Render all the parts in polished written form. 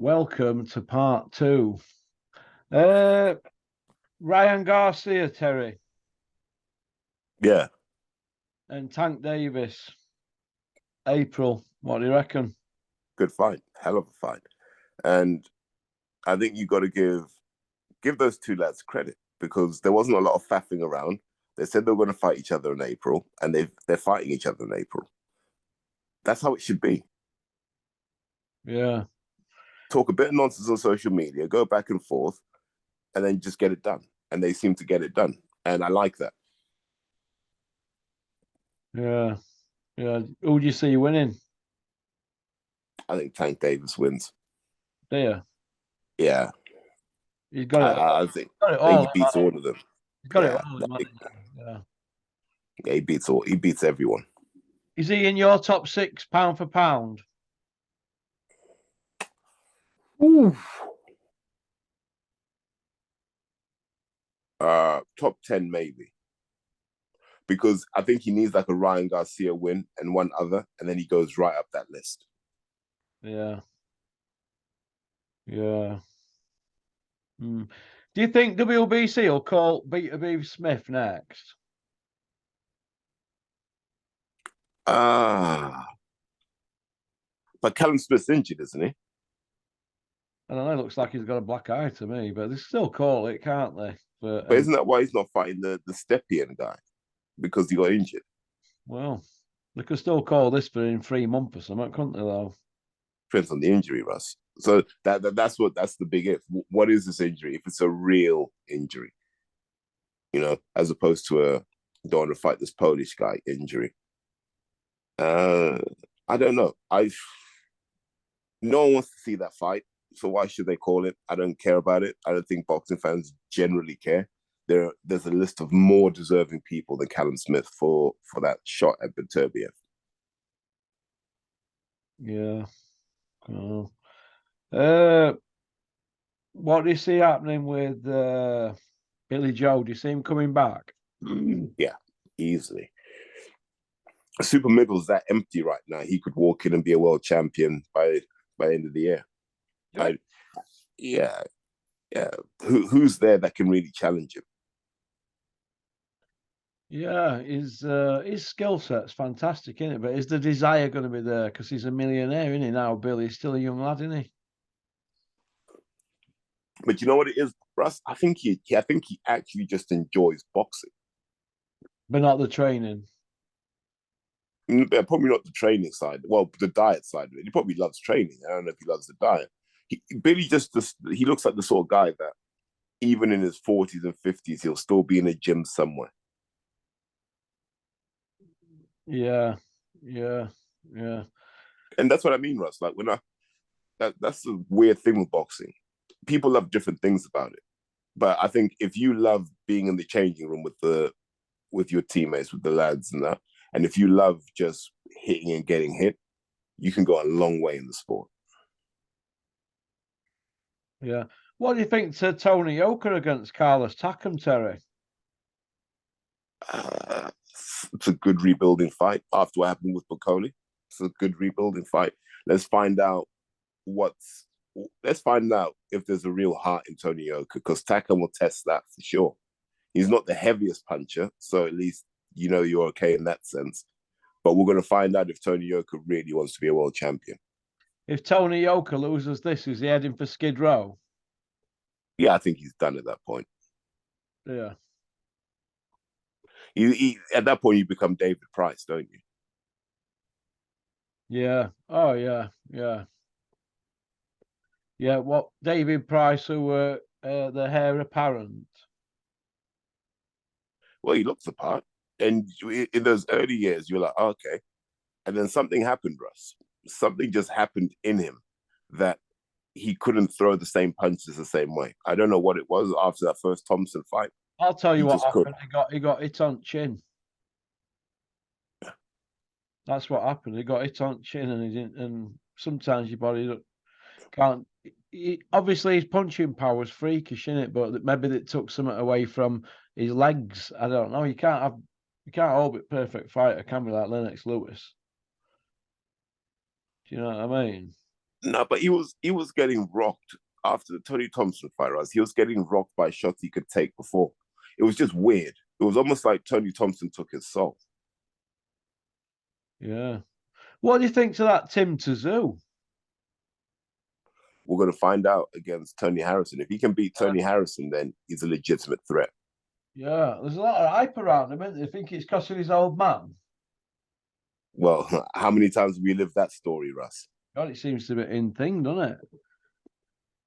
welcome to part two. Ryan Garcia, Terry. Yeah. And Tank Davis. April, what do you reckon? Good fight. Hell of a fight. And I think you got to give those two lads credit because there wasn't a lot of faffing around. They said they were going to fight each other in April, and they're fighting each other in April. That's how it should be. Yeah. Talk a bit of nonsense on social media, go back and forth, and then just get it done. And they seem to get it done. And I like that. Yeah. Yeah. Who do you see winning? I think Tank Davis wins. Do you? Yeah. He's got it. I think he beats all of them. He's got it all. Yeah. Yeah, he beats everyone. Is he in your top six pound for pound? Ooh. Top 10 maybe. Because I think he needs like a Ryan Garcia win and one other, and then he goes right up that list. Yeah. Yeah. Do you think WBC will call Peter B. Smith next? But Callum Smith's injured, isn't he? I don't know. It looks like he's got a black eye to me, but they still call it, can't they? But isn't that why he's not fighting the Stepien guy? Because he got injured. Well, they could still call this for in 3 months or something, couldn't they? Though depends on the injury, Russ. So that's the big if. What is this injury? If it's a real injury, as opposed to a don't want to fight this Polish guy injury. I don't know. No one wants to see that fight, so why should they call it? I don't care about it. I don't think boxing fans generally care. There's a list of more deserving people than Callum Smith for that shot at Beterbiev. yeah. Oh. What do you see happening with Billy Joe? Do you see him coming back? Yeah, easily. Super Middle's that empty right now. He could walk in and be a world champion by the end of the year. Yeah. Who's there that can really challenge him? Yeah, his skill set's fantastic, isn't it? But is the desire going to be there? Because he's a millionaire, isn't he now? Billy, he's still a young lad, isn't he? But you know what it is, Russ? I think he actually just enjoys boxing, but not the training. Probably not the training side. Well, the diet side of it. He probably loves training. I don't know if he loves the diet. Billy he looks like the sort of guy that even in his 40s and 50s, he'll still be in a gym somewhere. Yeah. And that's what I mean, Russ. Like that's the weird thing with boxing. People love different things about it. But I think if you love being in the changing room with your teammates, with the lads and that, and if you love just hitting and getting hit, you can go a long way in the sport. Yeah. What do you think to Tony Yoka against Carlos Takam, Terry? It's a good rebuilding fight after what happened with Bacoli. It's a good rebuilding fight. Let's find out if there's a real heart in Tony Yoka, because Takam will test that for sure. He's not the heaviest puncher, so at least you're okay in that sense. But we're going to find out if Tony Yoka really wants to be a world champion. If Tony Yoka loses this, is he heading for Skid Row? Yeah, I think he's done at that point. Yeah. At that point, you become David Price, don't you? Yeah. Oh, yeah. Yeah. Yeah. What David Price, who were the heir apparent? Well, he looks the part. And in those early years, you're like, oh, okay. And then something happened, Russ. Something just happened in him that he couldn't throw the same punches the same way. I don't know what it was after that first Thompson fight. I'll tell you what happened. He got hit on chin. Yeah. That's what happened. He got hit on chin, and he didn't. And sometimes your body can't. Obviously, his punching power was freakish, isn't it? But maybe it took something away from his legs. I don't know. You can't hold it perfect fighter, can be like Lennox Lewis. Do you know what I mean? No, but he was getting rocked after the Tony Thompson fight, Russ. He was getting rocked by shots he could take before. It was just weird. It was almost like Tony Thompson took his soul. Yeah. What do you think to that Tim Tszyu? We're going to find out against Tony Harrison. If he can beat Tony Harrison, then he's a legitimate threat. Yeah, there's a lot of hype around him, isn't there? Think it's because of his old man? Well, how many times have we lived that story, Russ? God, it seems to be in thing, doesn't it? Do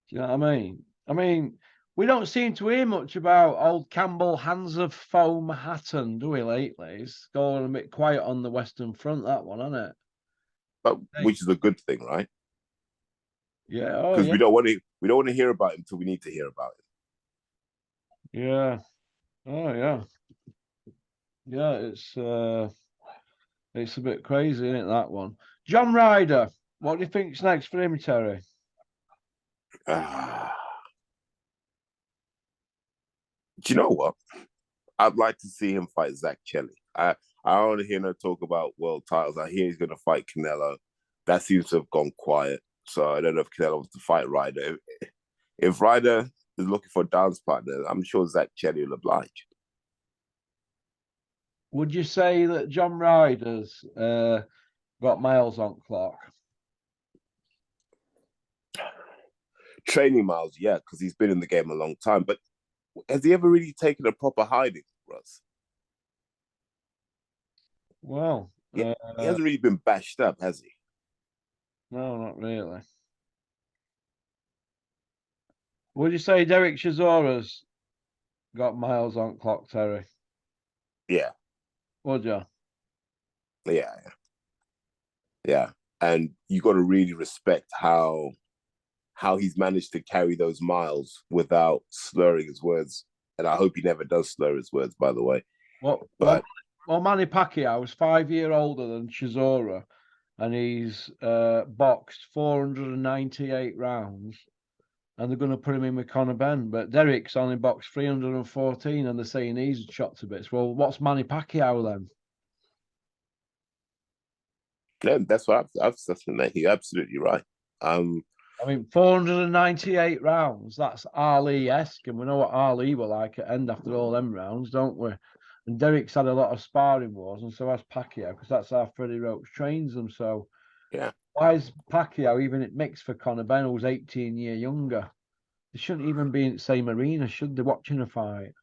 you know what I mean? I mean, we don't seem to hear much about old Campbell Hands of Foam Hatton, do we, lately? It's going a bit quiet on the Western Front, that one, isn't it? But, which is a good thing, right? Yeah, because we don't want to hear about him until we need to hear about him. Yeah. Oh yeah. Yeah, it's a bit crazy, isn't it, that one? John Ryder, what do you think's next for him, Terry? Do you know what? I'd like to see him fight Zach Chelli. I don't want to hear no talk about world titles. I hear he's going to fight Canelo. That seems to have gone quiet. So I don't know if Canelo wants to fight Ryder. If Ryder is looking for a dance partner, I'm sure Zach Chelli will oblige. Would you say that John Ryder's got miles on clock? Training miles, yeah, because he's been in the game a long time. But has he ever really taken a proper hiding, Russ? Well, he hasn't really been bashed up, has he? No, not really. Would you say Derek Chisora's got miles on clock, Terry? Yeah. Would you? Yeah. And you got to really respect how he's managed to carry those miles without slurring his words. And I hope he never does slur his words, by the way. Well, Manny Pacquiao was 5 years older than Chisora, and he's boxed 498 rounds, and they're going to put him in with Conor Benn. But Derek's only boxed 314, and they're saying he's shot to bits. Well, what's Manny Pacquiao then? Yeah, that's what I've mate. You're absolutely right. I mean, 498 rounds, that's Ali-esque, and we know what Ali were like at end after all them rounds, don't we? And Derek's had a lot of sparring wars, and so has Pacquiao, because that's how Freddie Roach trains them. So, yeah, why is Pacquiao even at mix for Conor Benn, who's 18 years younger? They shouldn't even be in the same arena, should they, watching a fight?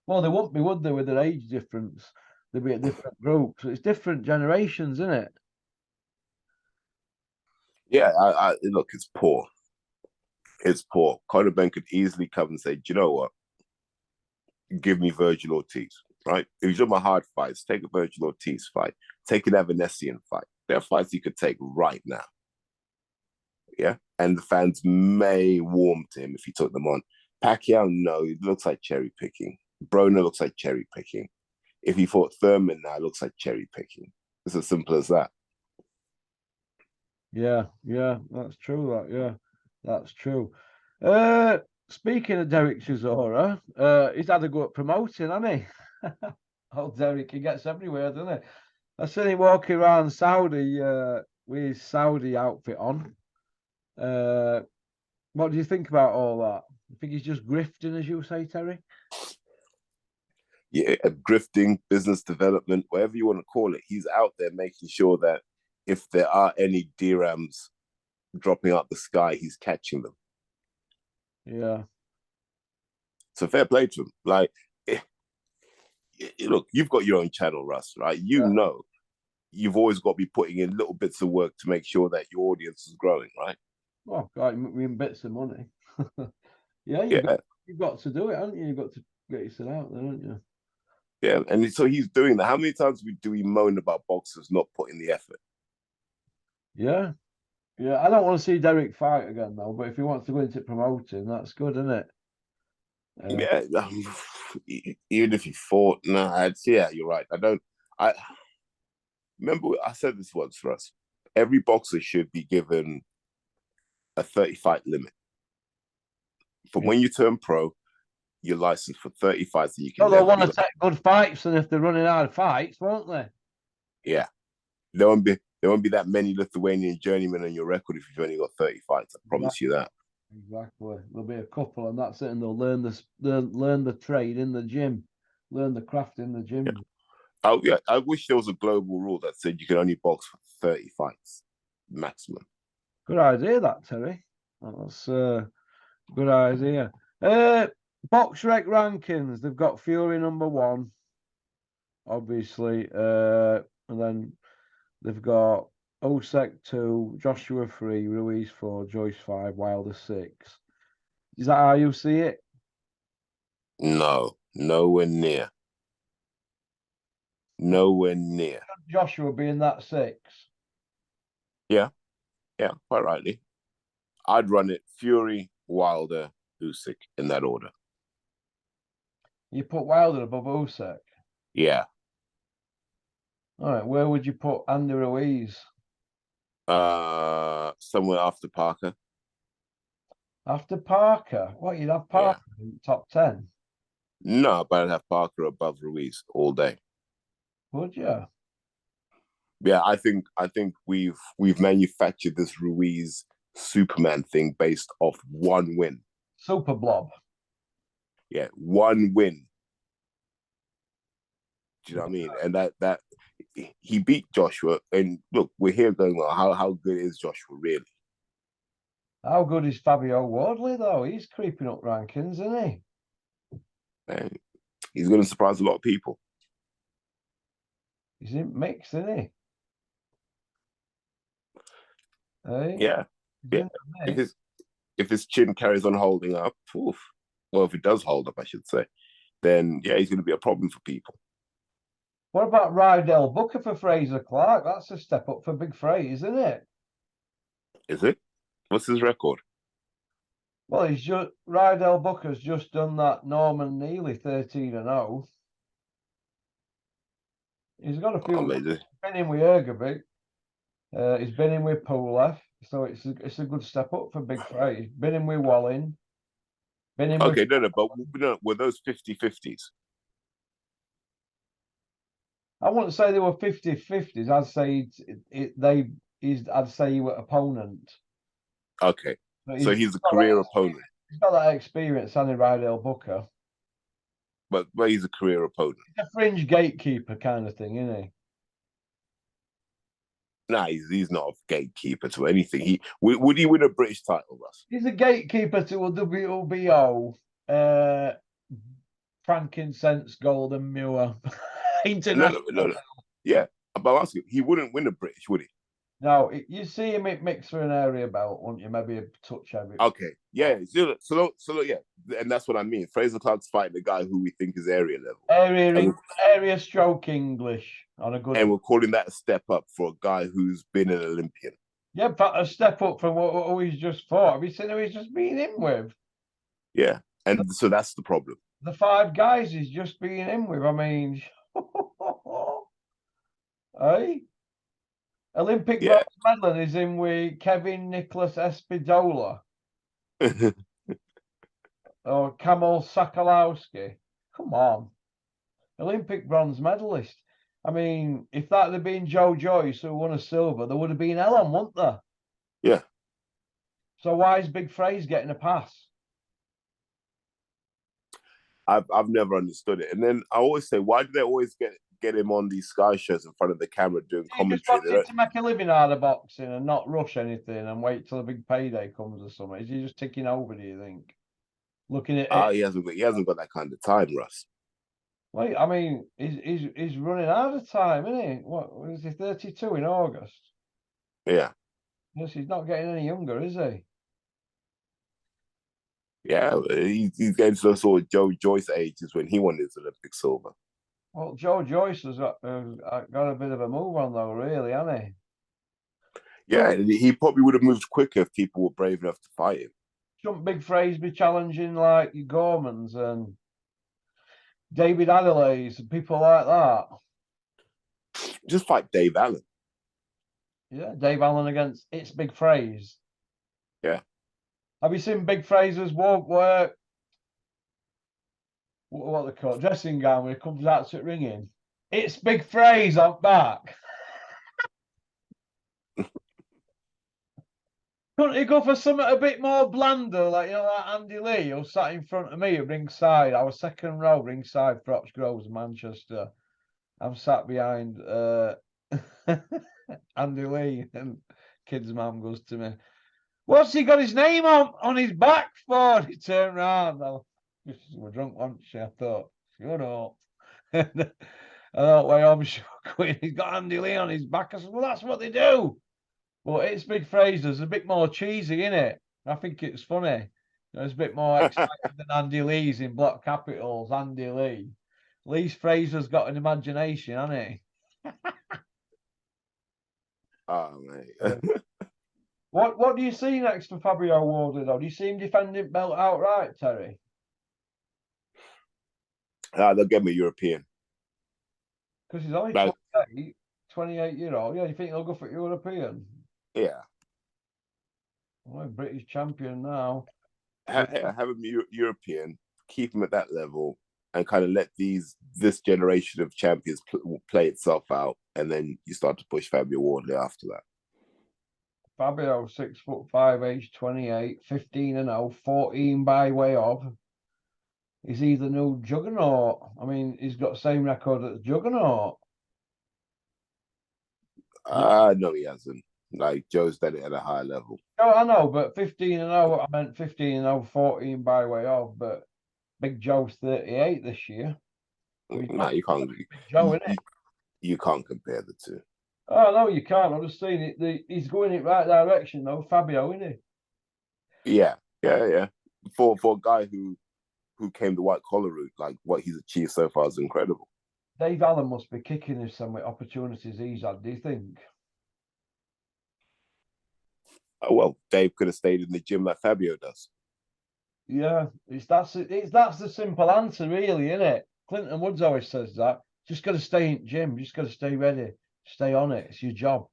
Well, they wouldn't be, would they, with their age difference? They'd be at different groups. It's different generations, isn't it? Yeah, I look, it's poor. It's poor. Conor Benn could easily come and say, do you know what? Give me Virgil Ortiz, right? If you're my hard fights, take a Virgil Ortiz fight. Take an Evanesian fight. There are fights you could take right now. Yeah? And the fans may warm to him if he took them on. Pacquiao, no, it looks like cherry picking. Broner looks like cherry picking. If he fought Thurman now, it looks like cherry picking. It's as simple as that. Yeah, that's true. That's true. Speaking of Derek Chisora, he's had a go at promoting, hasn't he? Oh, Derek, he gets everywhere, doesn't he? I seen him walking around Saudi with his Saudi outfit on. What do you think about all that? You think he's just grifting, as you say, Terry? Yeah, grifting, business development, whatever you want to call it. He's out there making sure that if there are any dirhams dropping out the sky, he's catching them. Yeah. So fair play to him. Like, look, you've got your own channel, Russ, right? You know, you've always got to be putting in little bits of work to make sure that your audience is growing, right? Oh, God, you mean bits of money. Yeah, you've got to do it, haven't you? You've got to get yourself out there, haven't you? Yeah, and so he's doing that. How many times do we moan about boxers not putting the effort? Yeah. I don't want to see Derek fight again, though, but if he wants to go into promoting, that's good, isn't it? Even if he fought, yeah, you're right. I remember I said this once for us. Every boxer should be given a 30-fight limit. From when you turn pro, you're licensed for 30 fights and you can. They'll want to take good fights, and if they're running out of fights, won't they? Yeah. They won't be there won't be that many Lithuanian journeymen on your record if you've only got 30 fights. I promise you that. Exactly. There'll be a couple, and that's it. And they'll learn the trade in the gym, learn the craft in the gym. Yeah. I wish there was a global rule that said you can only box for 30 fights maximum. Good idea, that, Terry. That's a good idea. BoxRec rankings. They've got Fury number 1, obviously, and then they've got Usyk 2, Joshua 3, Ruiz 4, Joyce 5, Wilder 6. Is that how you see it? No, nowhere near. Nowhere near. Joshua being that 6. Yeah, quite rightly. I'd run it Fury, Wilder, Usyk in that order. You put Wilder above Usyk? Yeah. All right, where would you put Andy Ruiz? Somewhere after Parker. After Parker? What, you'd have Parker in top 10? No, but I'd have Parker above Ruiz all day. Would you? Yeah, I think we've manufactured this Ruiz Superman thing based off one win. Super blob. Yeah, one win. Do you know what I mean? And that he beat Joshua. And look, we're here going, well, how good is Joshua really? How good is Fabio Wardley though? He's creeping up rankings, isn't he? And he's going to surprise a lot of people. He's in mix, isn't he? Hey? Yeah. If his chin carries on holding up, well, if it does hold up, I should say, then yeah, he's going to be a problem for people. What about Rydell Booker for Fraser Clark? That's a step up for Big Fraser, isn't it? Is it? What's his record? Well, Rydell Booker's just done that Norman Neely 13-0. He's got a few. He's been in with Ergovic. He's been in with Pulev, so it's a good step up for Big Fraser. He's been in with Wallin. Been in but were those 50-50s? I wouldn't say they were 50-50s. I'd say I'd say you were opponent. Okay, so he's a career opponent. He's got that experience, Andy Rydell Booker. But he's a career opponent. He's a fringe gatekeeper kind of thing, isn't he? Nah, he's not a gatekeeper to anything. Would he win a British title, Russ? He's a gatekeeper to a WBO, frankincense, golden Muir. International. No. Yeah, but I'm asking, he wouldn't win a British, would he? No, you see him mix for an area belt, wouldn't you? Maybe a touch heavy. Okay, yeah. So yeah, and that's what I mean. Fraser Clark's fighting the guy who we think is area level. Area stroke English on a good. And we're calling that a step up for a guy who's been an Olympian. Yeah, but a step up from what he's just fought. Have you seen who he's just been in with? Yeah, and so that's the problem. The 5 guys he's just been in with. I mean, hey. Olympic bronze medal is in with Kevin Nicholas Espidola or Kamil Sakalowski. Come on. Olympic bronze medalist. I mean, if that had been Joe Joyce who won a silver, there would have been Ellen, wouldn't there? Yeah. So why is Big Fraser getting a pass? I've never understood it. And then I always say, why do they always get him on these Sky shows in front of the camera doing commentary? He just wanted to make a living out of boxing and not rush anything and wait till a big payday comes or something. Is he just ticking over, do you think? Looking at it. He hasn't got that kind of time, Russ. Well, I mean, he's running out of time, isn't he? What was he, 32 in August? Yeah. Yes, he's not getting any younger, is he? Yeah, he's getting to the sort of Joe Joyce ages when he won his Olympic silver. Well, Joe Joyce has got a bit of a move on, though, really, hasn't he? Yeah, he probably would have moved quicker if people were brave enough to fight him. Shouldn't Big Fraser be challenging like Gormans and David Adelaide's and people like that? Just fight Dave Allen. Yeah, Dave Allen against It's Big Fraser. Yeah. Have you seen Big Fraser's what they call it, dressing gown when he comes out to ringing? It's Big Fraser, I'm back. Couldn't he go for something a bit more blander, like like Andy Lee, who sat in front of me at ringside? I was second row ringside for Ops Groves, Manchester. I'm sat behind Andy Lee, and kid's mum goes to me, "What's he got his name on his back for?" He turned round. We're drunk once. I thought, shut up. I thought, well, I'm sure he's got Andy Lee on his back. I said, well, that's what they do. But it's Big Fraser's a bit more cheesy, isn't it? I think it's funny. It's a bit more exciting than Andy Lee's in block capitals. Andy Lee. At least Fraser's got an imagination, hasn't he? Oh, mate. Yeah. What do you see next for Fabio Wardley, though? Do you see him defending belt outright, Terry? They'll get me European. Because he's only Like, 28-year-old. Yeah, you think he'll go for European? yeah. Well, British champion now. Have him European, keep him at that level, and kind of let this generation of champions play itself out, and then you start to push Fabio Wardley after that. Fabio, 6'5", age 28, 15-0, 14 by way of. Is he the new Juggernaut? I mean, he's got the same record as Juggernaut. No, he hasn't. Like, Joe's done it at a high level. Oh, I know, but 15-0, I meant 15-0, 14 by way of, but Big Joe's 38 this year. No, you can't. Big Joe, isn't it? You can't compare the two. Oh, no, you can't. I'm just saying it. He's going in the right direction, though, Fabio, isn't he? Yeah. For a guy who came the white collar route, like what he's achieved so far is incredible. Dave Allen must be kicking him some opportunities he's had, do you think? Well, Dave could have stayed in the gym like Fabio does. Yeah, that's the simple answer, really, isn't it? Clinton Woods always says that. Just got to stay in gym. Just got to stay ready. Stay on it. It's your job.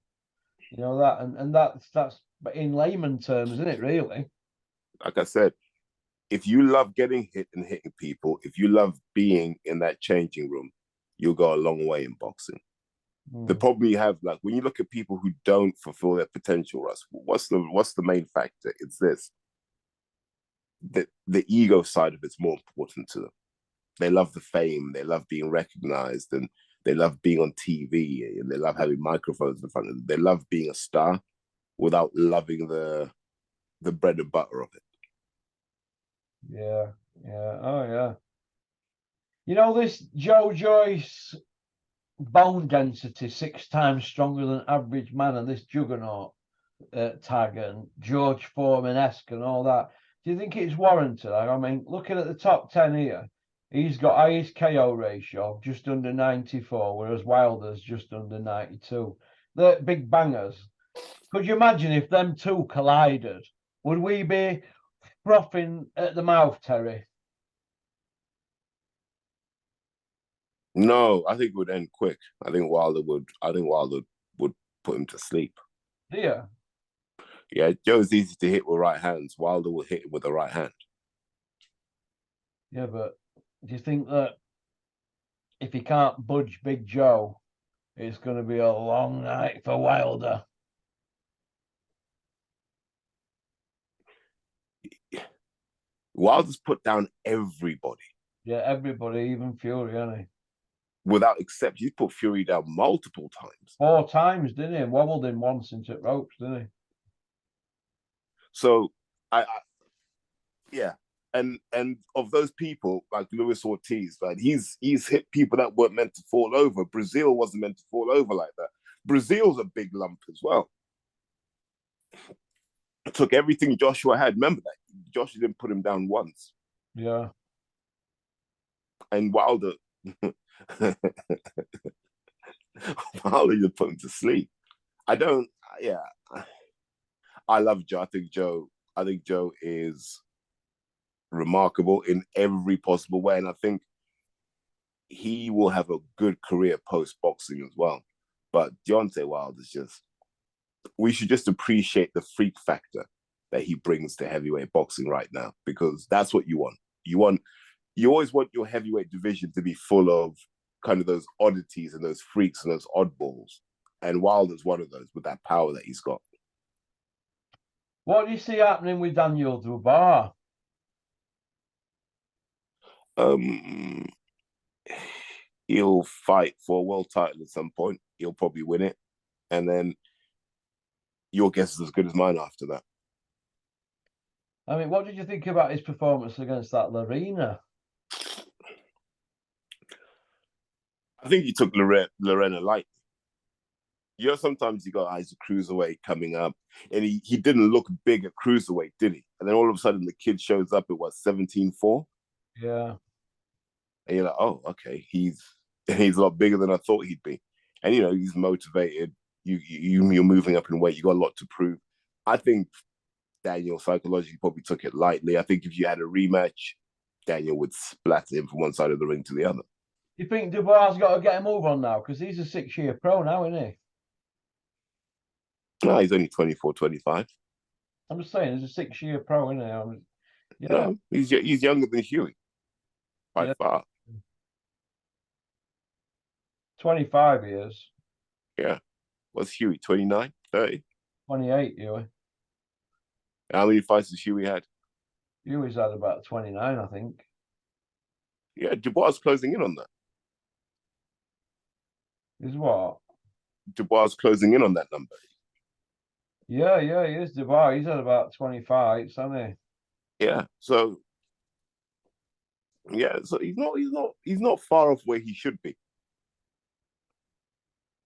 You know that, and that's in layman terms, isn't it? Really. Like I said, if you love getting hit and hitting people, if you love being in that changing room, you'll go a long way in boxing. The problem you have, like when you look at people who don't fulfill their potential, Russ, what's the main factor? It's this. The ego side of it's more important to them. They love the fame, they love being recognized, and they love being on TV, and they love having microphones in front of them. They love being a star without loving the bread and butter of it. Yeah. Oh, yeah. You know, this Joe Joyce bone density 6 times stronger than average man, and this Juggernaut tag and George Foreman-esque and all that. Do you think it's warranted? I mean, looking at the top 10 here, he's got highest KO ratio, just under 94, whereas Wilder's just under 92. They're big bangers. Could you imagine if them two collided? Would we be frothing at the mouth, Terry? No, I think it would end quick. I think Wilder would put him to sleep. Yeah. Yeah, Joe's easy to hit with right hands. Wilder will hit him with the right hand. Yeah, but do you think that if he can't budge Big Joe, it's going to be a long night for Wilder? Wilder's put down everybody. Yeah, everybody, even Fury, hasn't he? Without exception, he's put Fury down multiple times. 4 times, didn't he? And wobbled him once into ropes, didn't he? So yeah. And of those people, like Luis Ortiz, like he's hit people that weren't meant to fall over. Brazil wasn't meant to fall over like that. Brazil's a big lump as well. It took everything Joshua had. Remember that Joshua didn't put him down once. Yeah. And Wilder just put him to sleep. I love Joe. I think Joe is remarkable in every possible way. And I think he will have a good career post-boxing as well. But Deontay Wilder is just, we should just appreciate the freak factor that he brings to heavyweight boxing right now, because that's what you want. You always want your heavyweight division to be full of kind of those oddities and those freaks and those oddballs. And Wilder's one of those with that power that he's got. What do you see happening with Daniel Dubois? He'll fight for a world title at some point. He'll probably win it, and then your guess is as good as mine after that. I mean, what did you think about his performance against that Lerena? I think he took Lorena lightly. You know, sometimes you got eyes of cruiserweight coming up, and he didn't look big at cruiserweight, did he? And then all of a sudden, the kid shows up at what 17-4. Yeah, and you're like, oh, okay, he's a lot bigger than I thought he'd be, and you know, he's motivated. You're moving up in weight. You got a lot to prove. I think Daniel psychologically probably took it lightly. I think if you had a rematch, Daniel would splatter him from one side of the ring to the other. You think Dubois got to get a move on now? Because he's a 6-year pro now, isn't he? No, he's only 24, 25. I'm just saying, he's a 6-year pro, isn't he? Yeah, no, he's younger than Hughie by far. 25 years. Yeah. What's Hughie, 29, 30? 28, Hughie. How many fights has Hughie had? Hughie's had about 29, I think. Yeah, Dubois closing in on that. Is what? Dubois closing in on that number. Yeah, he is Dubois. He's had about 25, hasn't he? Yeah. So he's not far off where he should be.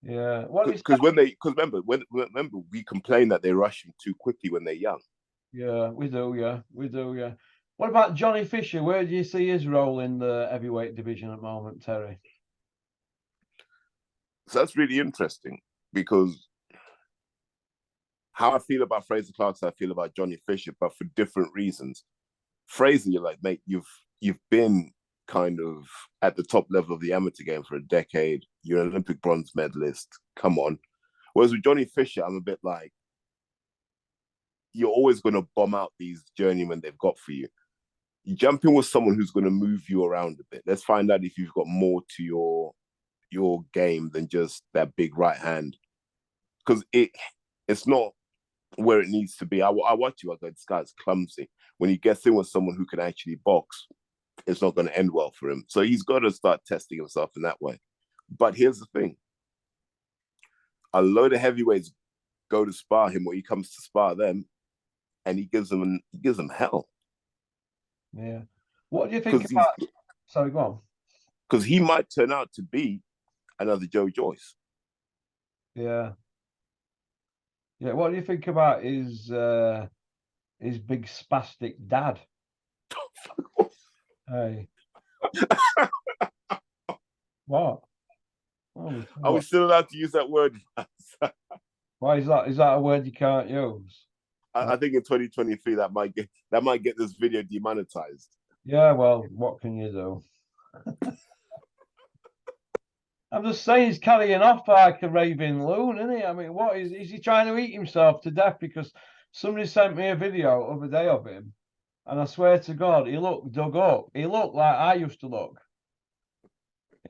Yeah. Because remember we complain that they rush him too quickly when they're young. Yeah, we do, yeah. What about Johnny Fisher? Where do you see his role in the heavyweight division at the moment, Terry? So that's really interesting because how I feel about Frazer Clarkson, I feel about Johnny Fisher, but for different reasons. Frazer, you're like, mate, you've been kind of at the top level of the amateur game for a decade. You're an Olympic bronze medalist. Come on. Whereas with Johnny Fisher, I'm a bit like, you're always going to bomb out these journeymen they've got for you. You jump in with someone who's going to move you around a bit. Let's find out if you've got more to your game than just that big right hand. Because it's not where it needs to be. I watch you, I go, this guy's clumsy. When he gets in with someone who can actually box, it's not going to end well for him. So he's got to start testing himself in that way. But here's the thing. A load of heavyweights go to spar him, or he comes to spar them, and he gives them hell. Yeah. What do you think about? Sorry, go on. Because he might turn out to be another Joe Joyce. Yeah. Yeah. What do you think about his big spastic dad? Hey. What? Are we still allowed to use that word? Why is that? Is that a word you can't use? I think in 2023 that might get this video demonetized. Yeah, well, what can you do? I'm just saying he's carrying off like a raving loon, isn't he? I mean, what is he trying to eat himself to death? Because somebody sent me a video of a day of him, and I swear to God, he looked dug up. He looked like I used to look.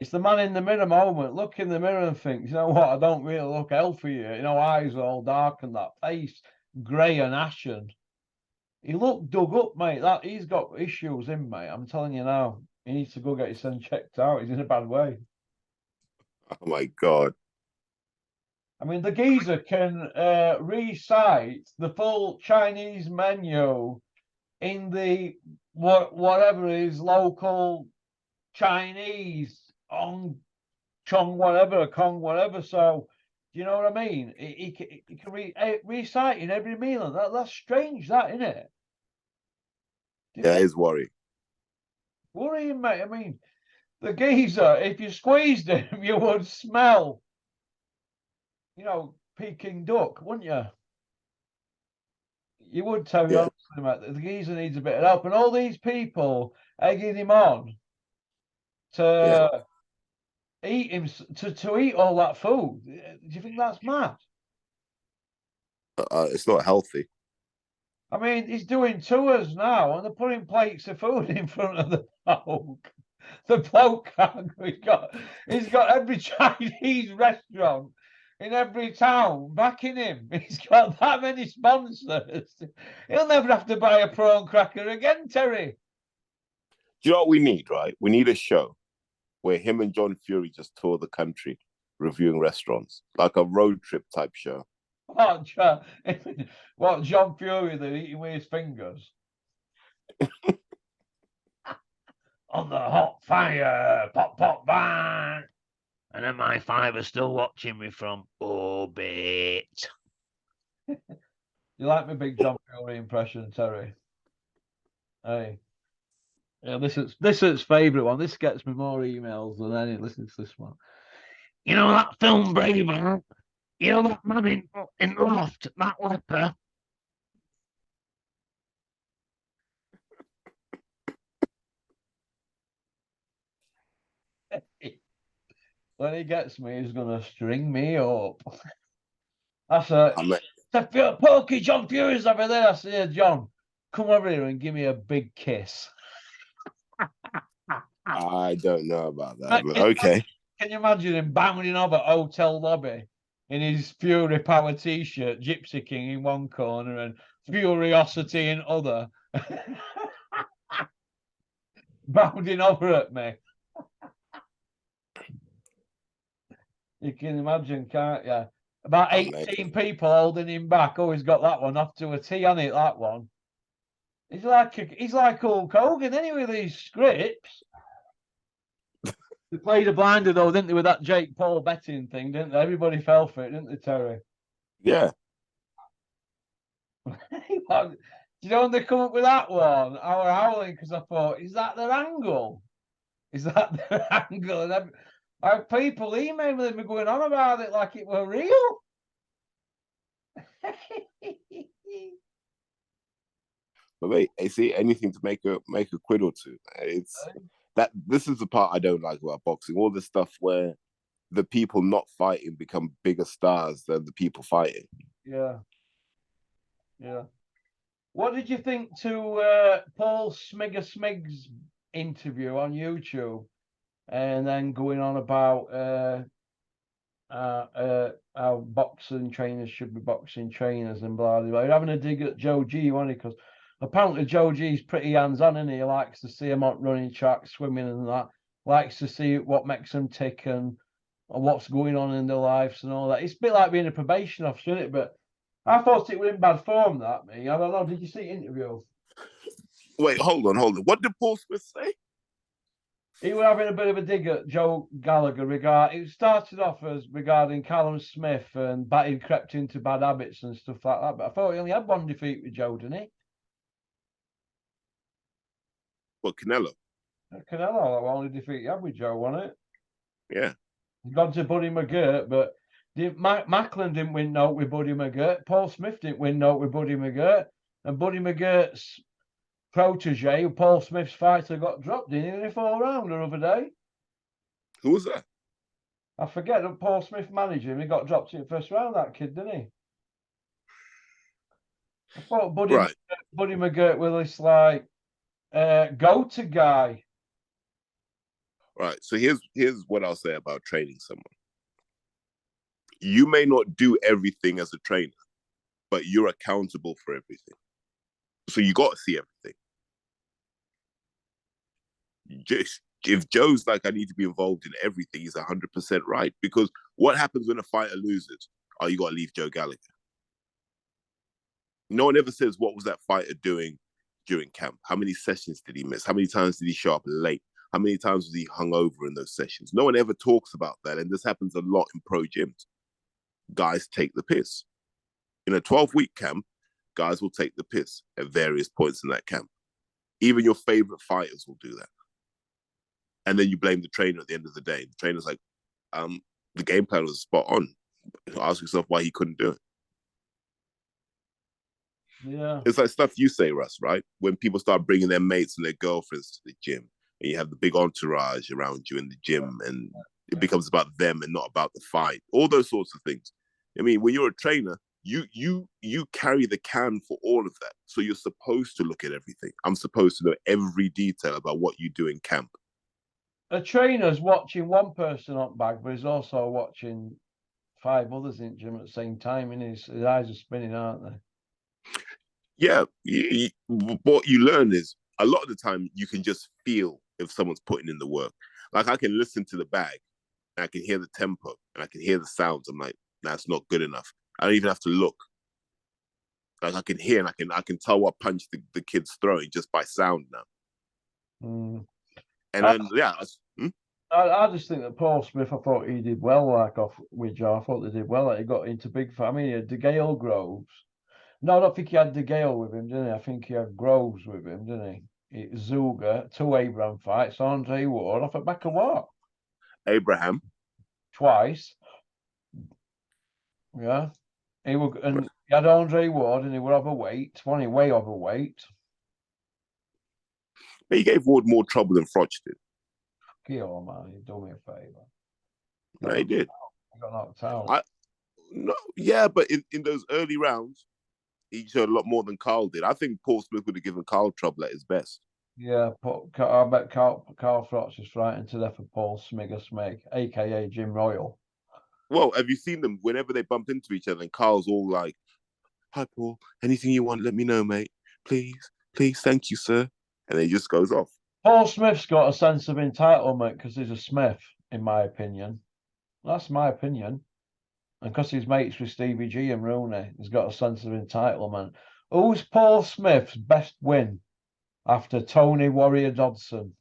It's the man in the mirror moment. Look in the mirror and think, you know what? I don't really look healthy here. You know, eyes are all dark and that face grey and ashen. He looked dug up, mate. That he's got issues in, mate. I'm telling you now. He needs to go get his son checked out. He's in a bad way. Oh my God. I mean, the geezer can recite the full Chinese menu in the whatever is local Chinese on Chong whatever, Kong whatever. So, do you know what I mean? He can recite in every meal. That's strange, that, isn't it? Yeah, it's worrying. Worrying, mate. I mean, the geezer, if you squeezed him, you would smell, you know, Peking duck, wouldn't you? You would tell me, honestly, mate, the geezer needs a bit of help. And all these people egging him on to eat him, to eat all that food. Do you think that's mad? It's not healthy. I mean, he's doing tours now, and they're putting plates of food in front of the bloke. The bloke, he's got every Chinese restaurant in every town backing him. He's got that many sponsors. He'll never have to buy a prawn cracker again, Terry. Do you know what we need, right? We need a show where him and John Fury just tour the country reviewing restaurants, like a road trip type show. What, John Fury, they're eating with his fingers? On the hot fire, pop, pop, bang. And then my five are still watching me from orbit. You like my big John Fury impression, Terry? Hey. Yeah, this is favourite one. This gets me more emails than any. Listen to this one. You know that film Braveheart? You know that man in the loft, that leper? When he gets me, he's gonna string me up. That's a Pokey John Fury's over there. I said, John, come over here and give me a big kiss. I don't know about that, but okay. Can you imagine him bounding over hotel lobby in his Fury Power t-shirt, Gypsy King in one corner and Furiosity in other, bounding over at me? You can imagine, can't you? About 18 people holding him back. Oh, he's got that one off to a T, hasn't it? That one. He's like Hulk Hogan, anyway, with these scripts. They played a blinder, though, didn't they, with that Jake Paul betting thing, didn't they? Everybody fell for it, didn't they, Terry? Yeah. You know when they come up with that one? I was howling because I thought, is that their angle? Is that their angle? And I have people emailing me going on about it like it were real. But wait, I see anything to make a quid or two. It's that this is the part I don't like about boxing. All this stuff where the people not fighting become bigger stars than the people fighting. Yeah. Yeah. What did you think to Paul Smiggs interview on YouTube? And then going on about how boxing trainers should be boxing trainers and blah, blah, blah. Having a dig at Joe G, wasn't he? Because apparently Joe G's pretty hands-on, and he likes to see them on running tracks, swimming and that. Likes to see what makes them tick and what's going on in their lives and all that. It's a bit like being a probation officer, isn't it? But I thought it was in bad form, that, me. I don't know. Did you see the interview? Wait, hold on. What did Paul Smith say? He was having a bit of a dig at Joe Gallagher. It started off as regarding Callum Smith and he crept into bad habits and stuff like that. But I thought he only had one defeat with Joe, didn't he? Well, Canelo. Canelo, the only defeat he had with Joe, wasn't it? Yeah. He's gone to Buddy McGirt, but Macklin didn't win note with Buddy McGirt. Paul Smith didn't win note with Buddy McGirt. And Buddy McGirt's protege, Paul Smith's fighter, got dropped in a 4-rounder the other day. Who was that? I forget that Paul Smith managed him. He got dropped in the first round, that kid, didn't he? I thought Buddy McGirt was this like go-to guy. Right. So here's what I'll say about training someone. You may not do everything as a trainer, but you're accountable for everything. So you got to see everything. If Joe's like, I need to be involved in everything, he's 100% right. Because what happens when a fighter loses? Oh, you got to leave Joe Gallagher. No one ever says, what was that fighter doing during camp? How many sessions did he miss? How many times did he show up late? How many times was he hungover in those sessions? No one ever talks about that. And this happens a lot in pro gyms. Guys take the piss. In a 12-week camp, guys will take the piss at various points in that camp. Even your favorite fighters will do that. And then you blame the trainer at the end of the day. The trainer's like, the game plan was spot on. Ask yourself why he couldn't do it. Yeah. It's like stuff you say, Russ, right? When people start bringing their mates and their girlfriends to the gym, and you have the big entourage around you in the gym, and it becomes about them and not about the fight. All those sorts of things. I mean, when you're a trainer, you carry the can for all of that. So you're supposed to look at everything. I'm supposed to know every detail about what you do in camp. A trainer's watching one person on bag, but he's also watching 5 others in gym at the same time, and his eyes are spinning, aren't they? Yeah, what you learn is a lot of the time you can just feel if someone's putting in the work. Like I can listen to the bag, and I can hear the tempo, and I can hear the sounds. I'm like, that's not good enough. I don't even have to look. Like I can hear and I can tell what punch the kid's throwing just by sound now. Mm. And then I just think that Paul Smith, I thought he did well, like off with Joe. I thought they did well. Like, he got into big fight. I mean, he had DeGale Groves. No, I don't think he had DeGale with him, didn't he? I think he had Groves with him, didn't he? Zuga, 2 Abraham fights, Andre Ward off at back of what? Abraham. Twice. Yeah. He had Andre Ward and he were overweight, way overweight. But he gave Ward more trouble than Froch did. Oh man, he done me a favour. No, he did. He got knocked out. Yeah, but in those early rounds, he showed a lot more than Carl did. I think Paul Smith would have given Carl trouble at his best. Yeah, I bet Carl Froch is frightened to death of Paul Smig, aka Jim Royal. Well, have you seen them whenever they bump into each other and Carl's all like, "Hi Paul, anything you want, let me know, mate. Please, thank you, sir." And then he just goes off. Paul Smith's got a sense of entitlement because he's a Smith, in my opinion. That's my opinion. And because he's mates with Stevie G and Rooney, he's got a sense of entitlement. Who's Paul Smith's best win after Tony Warrior Dodson?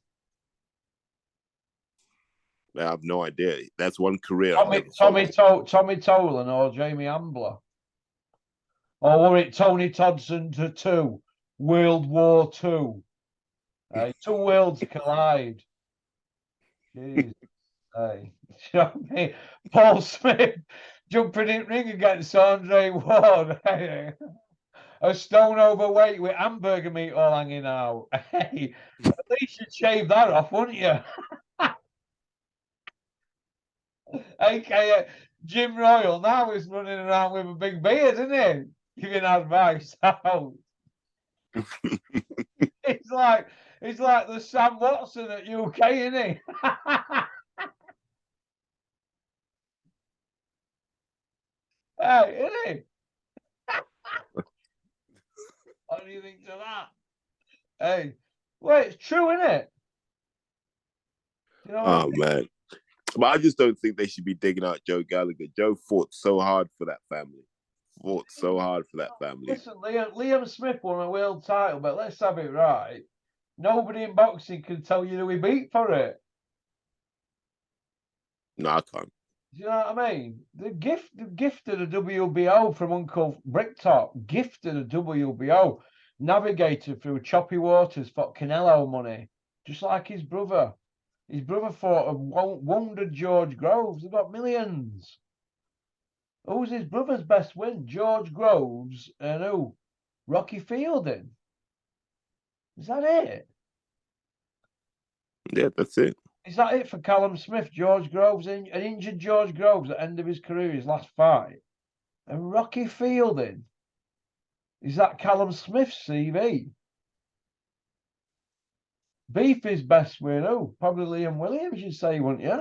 I have no idea. That's one career. Tommy Tolan or Jamie Ambler? Or were it Tony Todson to 2? World War II. 2 worlds collide. Jeez. Hey. You know what I mean? Paul Smith jumping in ring against Andre Ward. A stone overweight with hamburger meat all hanging out. Hey, at least you'd shave that off, wouldn't you? AKA Jim Royal now is running around with a big beard, isn't he? Giving advice out. It's like the Sam Watson at UK, isn't he? Hey, isn't he? What do you think to that? Hey, well, it's true, isn't it? You know man. But I just don't think they should be digging out Joe Gallagher. Joe fought so hard for that family. Listen, Liam Smith won a world title, but let's have it right. Nobody in boxing can tell you who he beat for it. No, I can't. Do you know what I mean? The gifted a WBO from Uncle Bricktop, gifted a WBO, navigated through choppy waters for Canelo money, just like his brother. His brother fought a wounded George Groves. They got millions. Who's his brother's best win? George Groves and who? Rocky Fielding. Is that it? Yeah, that's it. Is that it for Callum Smith? George Groves, an injured George Groves at the end of his career, his last fight. And Rocky Fielding. Is that Callum Smith's CV? Beef is best win. Oh, probably Liam Williams, you'd say, wouldn't you?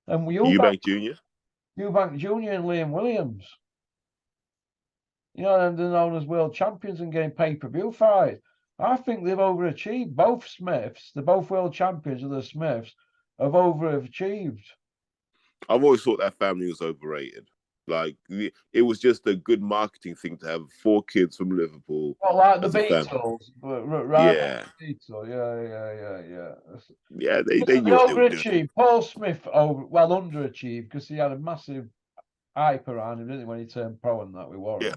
And Eubank Jr. Eubank Jr. and Liam Williams. You know, they're known as world champions and getting pay-per-view fights. I think they've overachieved. Both Smiths, they're both world champions of the Smiths, have overachieved. I've always thought that family was overrated. Like, it was just a good marketing thing to have 4 kids from Liverpool. Well, like the Beatles. Right? Yeah. Yeah. Yeah, they knew what they were doing. Paul Smith underachieved because he had a massive hype around him, didn't he, when he turned pro and that with Warren. Yeah.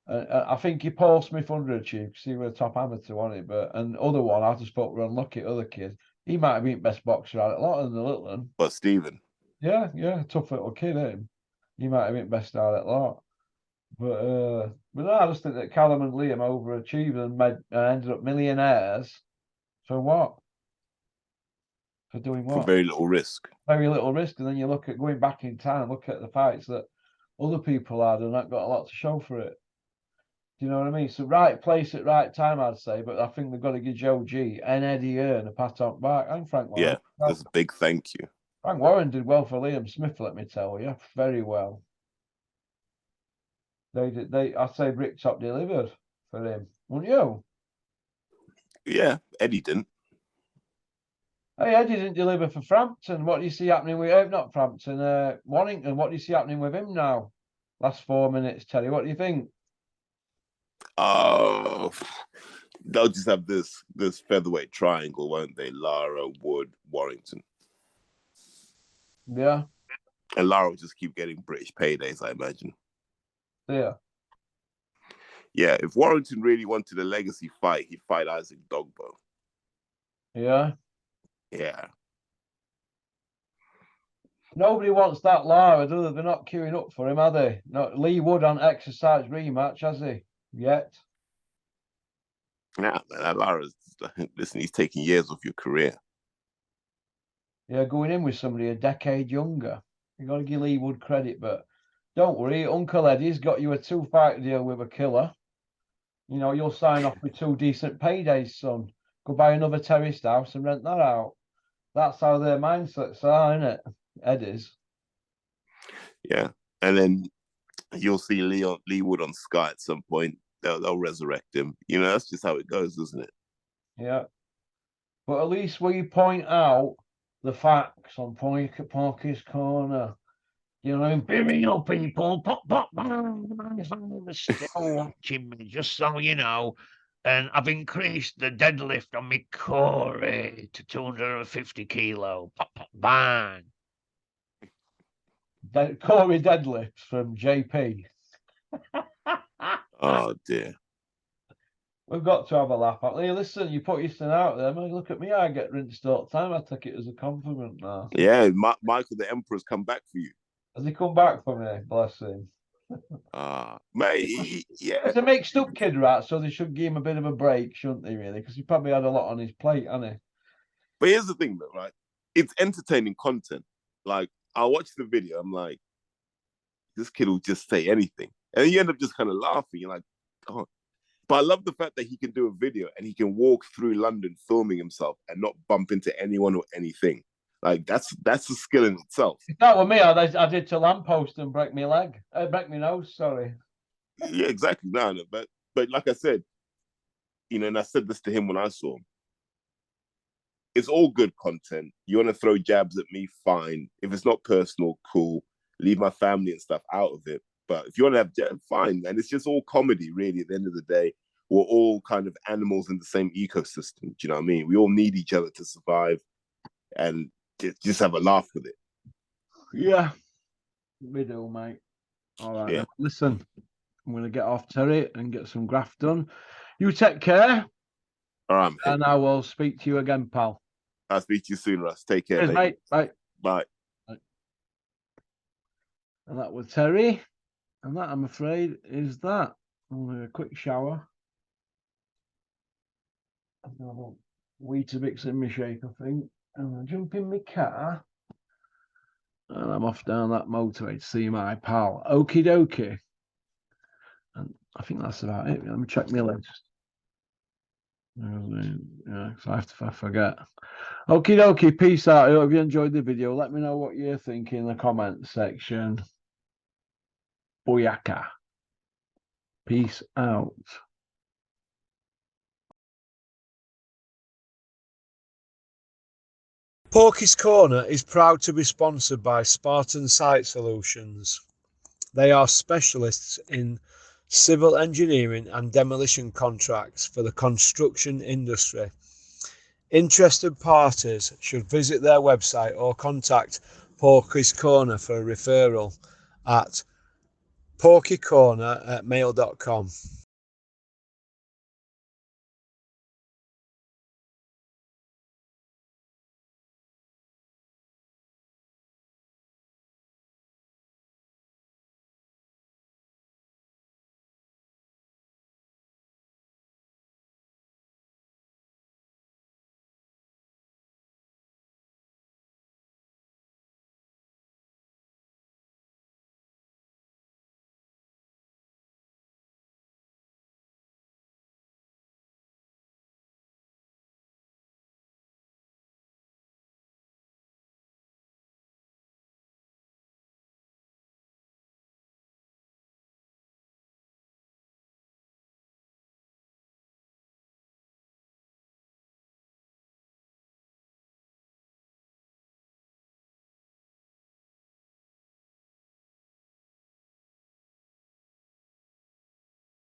I think Paul Smith underachieved because he was a top amateur, wasn't he? And other one, I just thought were unlucky. Other kid, he might have been best boxer out of a lot of the little one. But Stephen. Yeah, tough little kid, him. He might have been best out of that lot. But no, I just think that Callum and Liam overachieved and ended up millionaires. For what? For doing what? For very little risk. Very little risk, and then you look at going back in time, look at the fights that other people had, and that got a lot to show for it. Do you know what I mean? So right place at right time, I'd say, but I think they've got to give Joe G and Eddie Hearn a pat on back and Frank Warren. Yeah, that's a big thank you. Frank Warren did well for Liam Smith, let me tell you, very well. I'd say Bricktop delivered for him, wouldn't you? Yeah, Eddie didn't. Hey, Eddie didn't deliver for Frampton. What do you see happening with not Frampton, Warrington? What do you see happening with him now? Last 4 minutes, Terry. What do you think? Oh, they'll just have this featherweight triangle, won't they? Lara, Wood, Warrington. Yeah. And Lara will just keep getting British paydays, I imagine. Yeah. Yeah, if Warrington really wanted a legacy fight, he'd fight Isaac Dogbo. Yeah. Yeah. Nobody wants that Lara, do they? They're not queuing up for him, are they? Not Lee Wood on exercise rematch, has he? Yet. Yeah, man, Lara's, listen, he's taking years off your career. Yeah, going in with somebody a decade younger. You got to give Lee Wood credit, but don't worry, Uncle Eddie's got you a 2-fight deal with a killer. You know, you'll sign off with 2 decent paydays, son. Go buy another terraced house and rent that out. That's how their mindsets are, isn't it? Eddie's. Yeah. And then you'll see Lee Wood on Sky at some point. They'll resurrect him. You know, that's just how it goes, isn't it? Yeah. But at least we point out the facts on Porky's Corner. You know, Here you people, pop, pop, still watching me, just so you know. And I've increased the deadlift on me Corey to 250 kilo. Pop, pop, bang. Corey deadlifts from JP. Oh, dear. We've got to have a laugh at. Hey, listen, you put Easton out there. Man, look at me. I get rinsed all the time. I take it as a compliment now. Yeah, Michael the Emperor's come back for you. Has he come back for me? Bless him. Mate, yeah. He's a mixed up kid, right? So they should give him a bit of a break, shouldn't they, really? Because he probably had a lot on his plate, hasn't he? But here's the thing, though, right? It's entertaining content. Like, I'll watch the video. I'm like, this kid will just say anything. And you end up just kind of laughing. You're like, oh. But I love the fact that he can do a video and he can walk through London filming himself and not bump into anyone or anything. Like, that's a skill in itself. If that were me, I did to lamppost and break my leg. Break my nose, sorry. Yeah, exactly. No, but like I said, you know, and I said this to him when I saw him. It's all good content. You want to throw jabs at me, fine. If it's not personal, cool. Leave my family and stuff out of it. But if you want to have jabs, fine, man. It's just all comedy, really, at the end of the day. We're all kind of animals in the same ecosystem. Do you know what I mean? We all need each other to survive and just have a laugh with it. Yeah, we do, mate. All right. Yeah. Listen, I'm going to get off Terry and get some graft done. You take care. All right, mate. And I will speak to you again, pal. I'll speak to you soon, Russ. Take care, Cheers, mate. Bye. Bye. And that was Terry. And that, I'm afraid, is that. Only a quick shower. Weetabix in my shake, I think. And I jump in my car. And I'm off down that motorway to see my pal. Okie dokie. And I think that's about it. Let me check my list. Yeah, so I forget. Okie dokie. Peace out. I hope you enjoyed the video. Let me know what you think in the comments section. Booyaka. Peace out. Porky's Corner is proud to be sponsored by Spartan Site Solutions. They are specialists in civil engineering and demolition contracts for the construction industry. Interested parties should visit their website or contact Porky's Corner for a referral at porkycorner@mail.com.